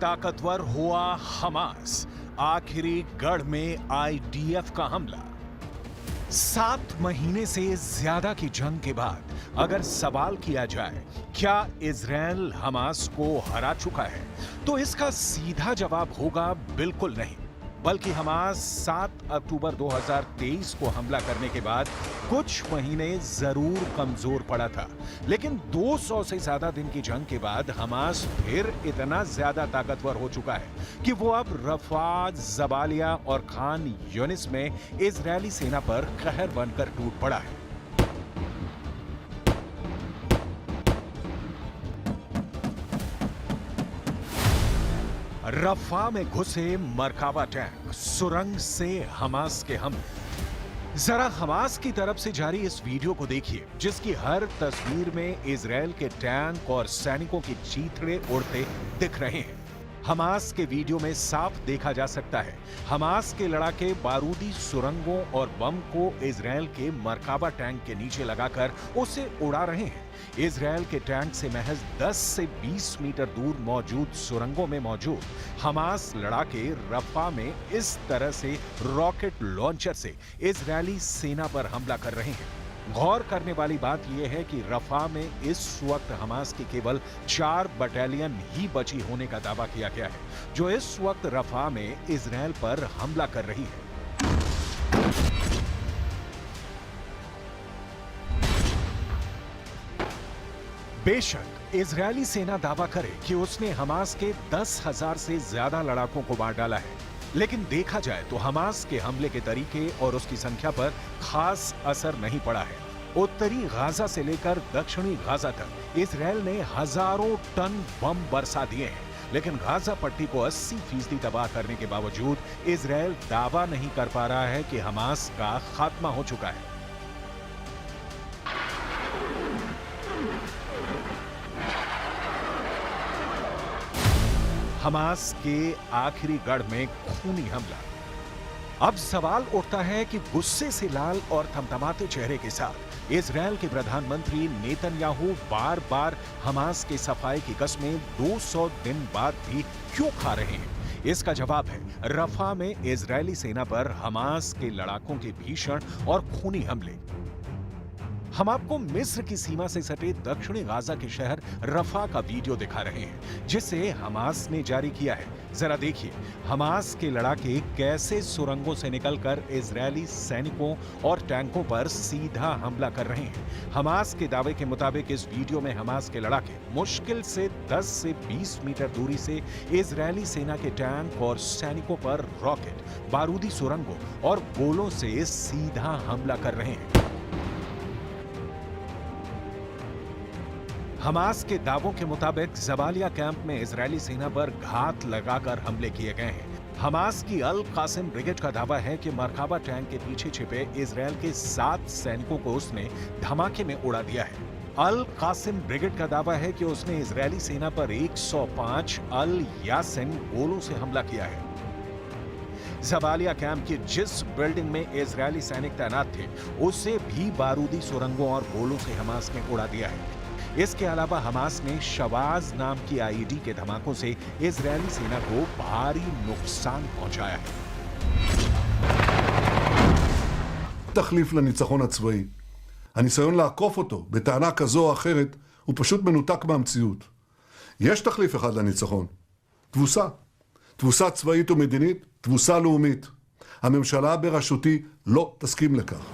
ताकतवर हुआ हमास, आखिरी गढ़ में आईडीएफ का हमला। 7 महीने से ज्यादा की जंग के बाद अगर सवाल किया जाए क्या इजराइल हमास को हरा चुका है, तो इसका सीधा जवाब होगा बिल्कुल नहीं, बल्कि हमास 7 अक्टूबर 2023 को हमला करने के बाद कुछ महीने जरूर कमजोर पड़ा था, लेकिन 200 से ज्यादा दिन की जंग के बाद हमास फिर इतना ज्यादा ताकतवर हो चुका है कि वो अब रफा, जबालिया और खान यूनिस में इजरायली सेना पर कहर बनकर टूट पड़ा है। रफा में घुसे मरकाबा टैंक, सुरंग से हमास के हमले। जरा हमास की तरफ से जारी इस वीडियो को देखिए, जिसकी हर तस्वीर में इजराइल के टैंक और सैनिकों की चीथड़े उड़ते दिख रहे हैं। हमास के वीडियो में साफ देखा जा सकता है हमास के लड़ाके बारूदी सुरंगों और बम को इजराइल के मरकाबा टैंक के नीचे लगाकर उसे उड़ा रहे हैं। इजराइल के टैंक से महज 10 से 20 मीटर दूर मौजूद सुरंगों में मौजूद हमास लड़ाके रफा में इस तरह से रॉकेट लॉन्चर से इजरायली सेना पर हमला कर रहे हैं। गौर करने वाली बात यह है कि रफा में इस वक्त हमास की केवल 4 बटालियन ही बची होने का दावा किया गया है, जो इस वक्त रफा में इजराइल पर हमला कर रही है। बेशक इजरायली सेना दावा करे कि उसने हमास के 10,000 से ज्यादा लड़ाकों को मार डाला है, लेकिन देखा जाए तो हमास के हमले के तरीके और उसकी संख्या पर खास असर नहीं पड़ा है। उत्तरी गाजा से लेकर दक्षिणी गाजा तक इजराइल ने हजारों टन बम बरसा दिए हैं, लेकिन गाजा पट्टी को 80% तबाह करने के बावजूद इजराइल दावा नहीं कर पा रहा है कि हमास का खात्मा हो चुका है। हमास के आखिरी गढ़ में खूनी हमला। अब सवाल उठता है कि गुस्से से लाल और थमथमाते चेहरे के साथ इजराइल के प्रधानमंत्री नेतन्याहू बार बार हमास के सफाई की कस्में 200 दिन बाद भी क्यों खा रहे हैं? इसका जवाब है रफा में इजरायली सेना पर हमास के लड़ाकों के भीषण और खूनी हमले। हम आपको मिस्र की सीमा से सटे दक्षिणी गाजा के शहर रफा का वीडियो दिखा रहे हैं, जिसे हमास ने जारी किया है। जरा देखिए हमास के लड़ाके कैसे सुरंगों से निकलकर इजरायली सैनिकों और टैंकों पर सीधा हमला कर रहे हैं। हमास के दावे के मुताबिक इस वीडियो में हमास के लड़ाके मुश्किल से 10 से 20 मीटर दूरी से इजरायली सेना के टैंक और सैनिकों पर रॉकेट, बारूदी सुरंगों और गोलों से सीधा हमला कर रहे हैं। हमास के दावों के मुताबिक जबालिया कैंप में इजरायली सेना पर घात लगाकर हमले किए गए हैं। हमास की अल कासिम ब्रिगेड का दावा है कि मरकाबा टैंक के पीछे छिपे इजराइल के 7 सैनिकों को उसने धमाके में उड़ा दिया है। अल कासिम ब्रिगेड का दावा है कि उसने इजरायली सेना पर 105 अल यासिन गोलों से हमला किया है। जबालिया कैंप की जिस बिल्डिंग में इजरायली सैनिक तैनात थे, उसे भी बारूदी सुरंगों और गोलों से हमास ने उड़ा दिया है। इसके अलावा हमास ने शवाज नाम की आईईडी के धमाकों से इजरायली सेना को भारी नुकसान पहुंचाया है। תחליף לניצחון הצבאי. הניסיון לעקוף אותו בטענה כזו או אחרת הוא פשוט מנותק מהמציאות. יש תחליף אחד לניצחון. תבוסה. תבוסה צבאית ומדינית, תבוסה לאומית. הממשלה בראשותי לא תסכים לכך.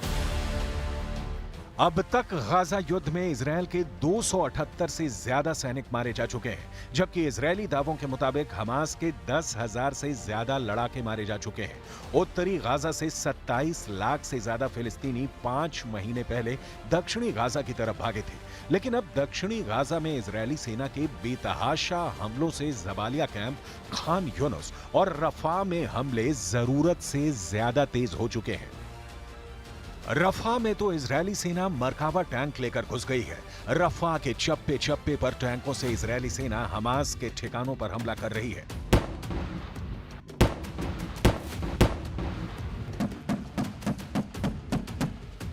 अब तक गाजा युद्ध में इजराइल के 278 से ज्यादा सैनिक मारे जा चुके हैं, जबकि इजरायली दावों के मुताबिक हमास के 10,000 से ज्यादा लड़ाके मारे जा चुके हैं। उत्तरी गाजा से 27 लाख से ज्यादा फिलिस्तीनी 5 महीने पहले दक्षिणी गाजा की तरफ भागे थे, लेकिन अब दक्षिणी गाजा में इजरायली सेना के बेतहाशा हमलों से जबालिया कैंप, खान यूनिस और रफा में हमले जरूरत से ज्यादा तेज हो चुके हैं। रफा में तो इजरायली सेना मरकाबा टैंक लेकर घुस गई है। रफा के चप्पे चप्पे पर टैंकों से इजरायली सेना हमास के ठिकानों पर हमला कर रही है।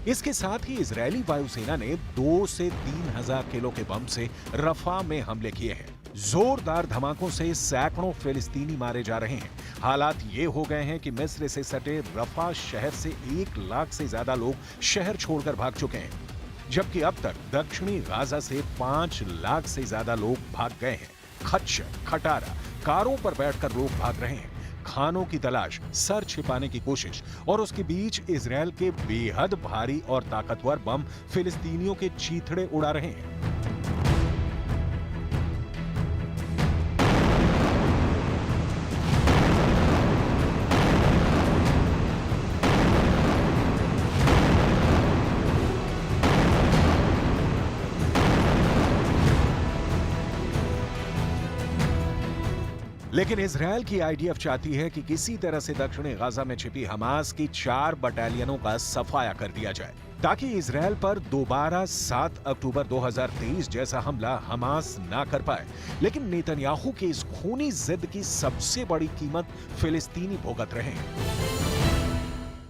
इसके साथ ही इजरायली वायुसेना ने 2 से 3 हजार किलो के बम से रफा में हमले किए हैं, जोरदार धमाकों से सैकड़ों फिलिस्तीनी मारे जा रहे हैं। हालात ये हो गए हैं कि मिस्र से सटे रफा शहर से 1 लाख से ज्यादा लोग शहर छोड़कर भाग चुके हैं, जबकि अब तक दक्षिणी गाजा से 5 लाख से ज्यादा लोग भाग गए हैं। खच्चर, खटारा, कारों पर बैठकर लोग भाग रहे हैं, खानों की तलाश, सर छिपाने की कोशिश, और उसके बीच इजरायल के बेहद भारी और ताकतवर बम फिलिस्तीनियों के चीथड़े उड़ा रहे हैं। लेकिन इजरायल की आईडीएफ चाहती है कि किसी तरह से दक्षिणी गाजा में छिपी हमास की 4 बटालियनों का सफाया कर दिया जाए, ताकि इजरायल पर दोबारा 7 अक्टूबर 2023 जैसा हमला हमास ना कर पाए। लेकिन नेतन्याहू की इस खूनी जिद की सबसे बड़ी कीमत फिलिस्तीनी भुगत रहे हैं।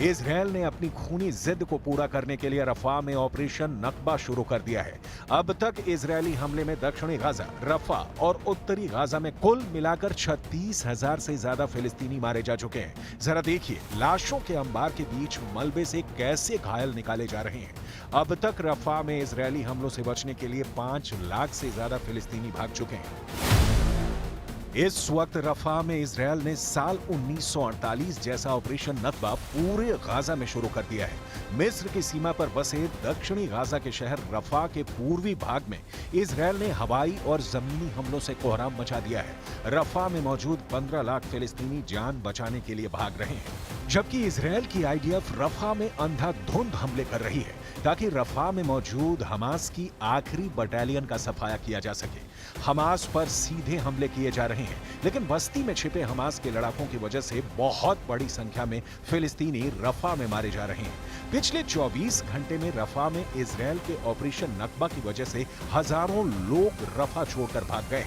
इजरायल ने अपनी खूनी जिद को पूरा करने के लिए रफा में ऑपरेशन नकबा शुरू कर दिया है। अब तक इजरायली हमले में दक्षिणी गाजा, रफा और उत्तरी गाजा में कुल मिलाकर 36,000 से ज्यादा फिलिस्तीनी मारे जा चुके हैं। जरा देखिए लाशों के अंबार के बीच मलबे से कैसे घायल निकाले जा रहे हैं। अब तक रफा में इजरायली हमलों से बचने के लिए 5 लाख से ज्यादा फिलिस्तीनी भाग चुके हैं। इस वक्त रफा में इजरायल ने साल 1948 जैसा ऑपरेशन नकबा पूरे गाजा में शुरू कर दिया है। मिस्र की सीमा पर बसे दक्षिणी गाजा के शहर रफा के पूर्वी भाग में इजरायल ने हवाई और जमीनी हमलों से कोहराम मचा दिया है। रफा में मौजूद 15 लाख फिलिस्तीनी जान बचाने के लिए भाग रहे हैं, जबकि इजरायल की आईडीएफ रफा में अंधाधुंध हमले कर रही है, ताकि रफा में मौजूद हमास की आखिरी बटालियन का सफाया किया जा सके। हमास पर सीधे हमले किए जा रहे हैं, लेकिन बस्ती में छिपे हमास के लड़ाकों की वजह से बहुत बड़ी संख्या में फिलिस्तीनी रफा में मारे जा रहे हैं। पिछले 24 घंटे में रफा में इजरायल के ऑपरेशन नकबा की वजह से हजारों लोग रफा छोड़कर भाग गए।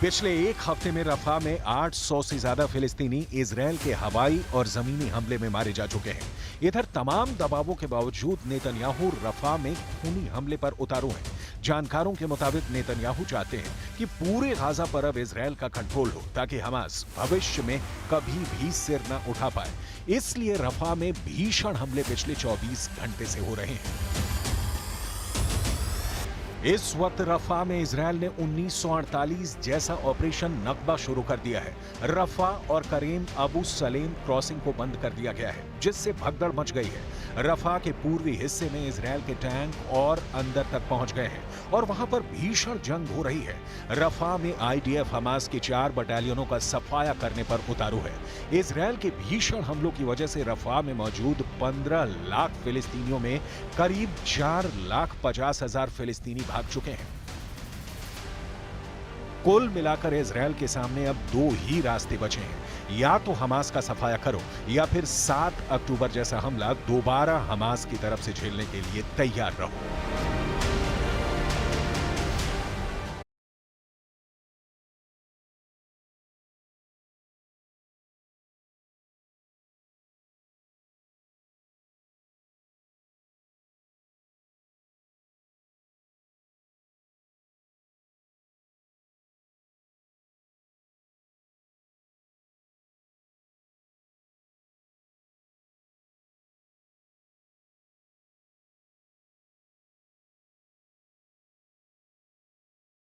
पिछले एक हफ्ते में रफा में 800 से ज्यादा फिलिस्तीनी इजरायल के हवाई और जमीनी हमले में मारे जा चुके हैं। इधर तमाम दबावों के बावजूद नेतन्याहू रफा में खूनी हमले पर उतारू हैं। जानकारों के मुताबिक नेतन्याहू चाहते हैं कि पूरे गाजा पर अब इजरायल का कंट्रोल हो, ताकि हमास भविष्य में कभी भी सिर न उठा पाए। इसलिए रफा में भीषण हमले पिछले 24 घंटे से हो रहे हैं। इस वक्त रफा में इजरायल ने 1948 जैसा ऑपरेशन नकबा शुरू कर दिया है। रफा और करीम अबू सलेम क्रॉसिंग को बंद कर दिया गया है, जिससे भगदड़ मच गई है। रफा के पूर्वी हिस्से में इजरायल के टैंक और अंदर तक पहुंच गए हैं और वहां पर भीषण जंग हो रही है। रफा में आईडीएफ हमास की 4 बटालियनों का सफाया करने पर उतारू है। इजरायल के भीषण हमलों की वजह से रफा में मौजूद 15 लाख फिलिस्तीनियों में करीब 4,50,000 फिलिस्तीनी भाग चुके हैं। कुल मिलाकर इजरायल के सामने अब 2 ही रास्ते बचे हैं, या तो हमास का सफाया करो या फिर 7 अक्टूबर जैसा हमला दोबारा हमास की तरफ से झेलने के लिए तैयार रहो।